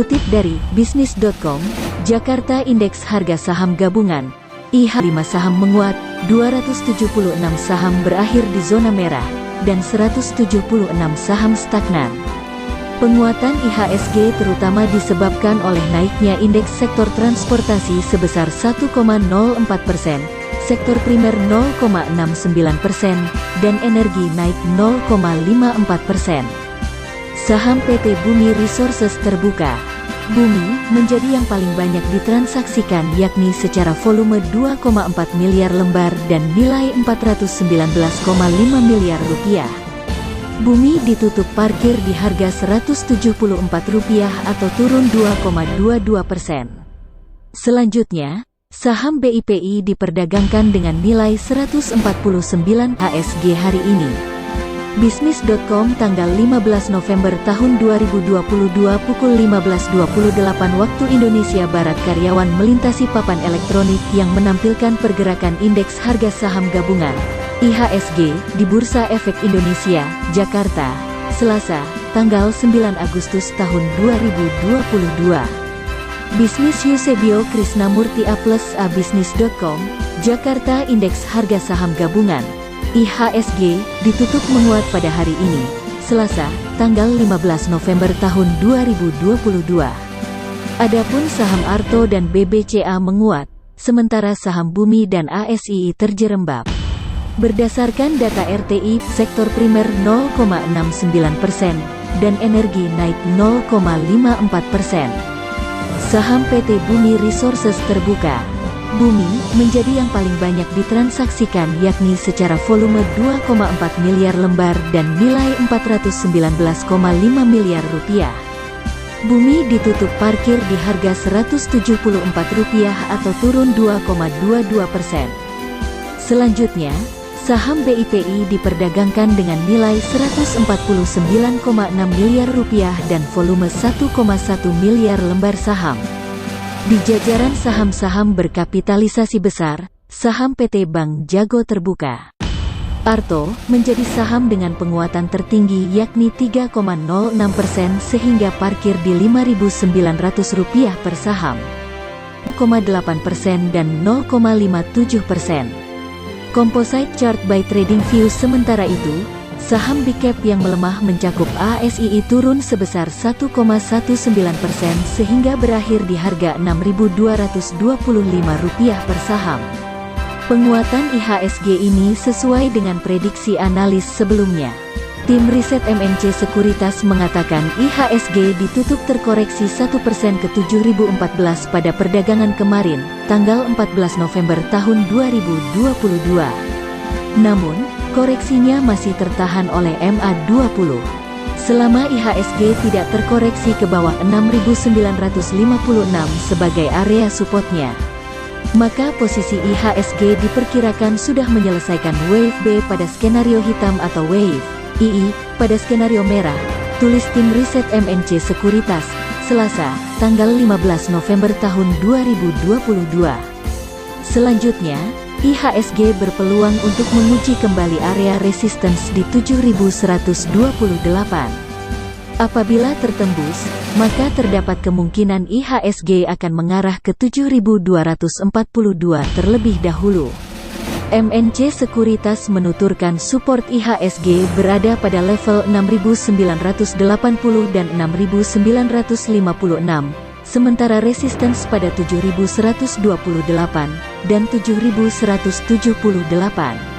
Dikutip dari bisnis.com, Jakarta Indeks Harga Saham Gabungan, IH5 saham menguat, 276 saham berakhir di zona merah, dan 176 saham stagnan. Penguatan IHSG terutama disebabkan oleh naiknya indeks sektor transportasi sebesar 1,04%, sektor primer 0,69%, dan energi naik 0,54%. Saham PT Bumi Resources terbuka. Bumi menjadi yang paling banyak ditransaksikan yakni secara volume 2,4 miliar lembar dan nilai 419,5 miliar rupiah. Bumi ditutup parkir di harga Rp174 atau turun 2,22%. Selanjutnya, saham BIPI diperdagangkan dengan nilai 149 HSG hari ini. Bisnis.com tanggal 15 November tahun 2022 pukul 15.28 waktu Indonesia Barat. Karyawan melintasi papan elektronik yang menampilkan pergerakan indeks harga saham gabungan IHSG di Bursa Efek Indonesia, Jakarta, Selasa, tanggal 9 Agustus tahun 2022. Bisnis Yusebio Krisnamurti A+ Bisnis.com, Jakarta Indeks Harga Saham Gabungan IHSG ditutup menguat pada hari ini, Selasa, tanggal 15 November tahun 2022. Adapun saham Arto dan BBCA menguat, sementara saham Bumi dan ASII terjerembab. Berdasarkan data RTI, sektor primer 0,69% dan energi naik 0,54%. Saham PT Bumi Resources terbuka. Bumi menjadi yang paling banyak ditransaksikan yakni secara volume 2,4 miliar lembar dan nilai 419,5 miliar rupiah. Bumi ditutup parkir di harga Rp174 atau turun 2,22%. Selanjutnya, saham BIPI diperdagangkan dengan nilai Rp149,6 miliar rupiah dan volume 1,1 miliar lembar saham. Di jajaran saham-saham berkapitalisasi besar, saham PT Bank Jago terbuka. Arto menjadi saham dengan penguatan tertinggi yakni 3,06% sehingga parkir di Rp5.900 per saham, 0,8% dan 0,57%. Composite chart by TradingView. Sementara itu, saham Big Cap yang melemah mencakup ASII turun sebesar 1,19% sehingga berakhir di harga Rp6.225 per saham. Penguatan IHSG ini sesuai dengan prediksi analis sebelumnya. Tim riset MNC Sekuritas mengatakan IHSG ditutup terkoreksi 1% ke 7.014 pada perdagangan kemarin, tanggal 14 November tahun 2022. Namun, koreksinya masih tertahan oleh MA20. Selama IHSG tidak terkoreksi ke bawah 6.956 sebagai area supportnya, maka posisi IHSG diperkirakan sudah menyelesaikan wave B pada skenario hitam atau wave II pada skenario merah, tulis tim riset MNC Sekuritas, Selasa, tanggal 15 November tahun 2022. Selanjutnya, IHSG berpeluang untuk menguji kembali area resistance di 7.128. Apabila tertembus, maka terdapat kemungkinan IHSG akan mengarah ke 7.242 terlebih dahulu. MNC Sekuritas menuturkan support IHSG berada pada level 6.980 dan 6.956. Sementara resistance pada 7.128 dan 7.178.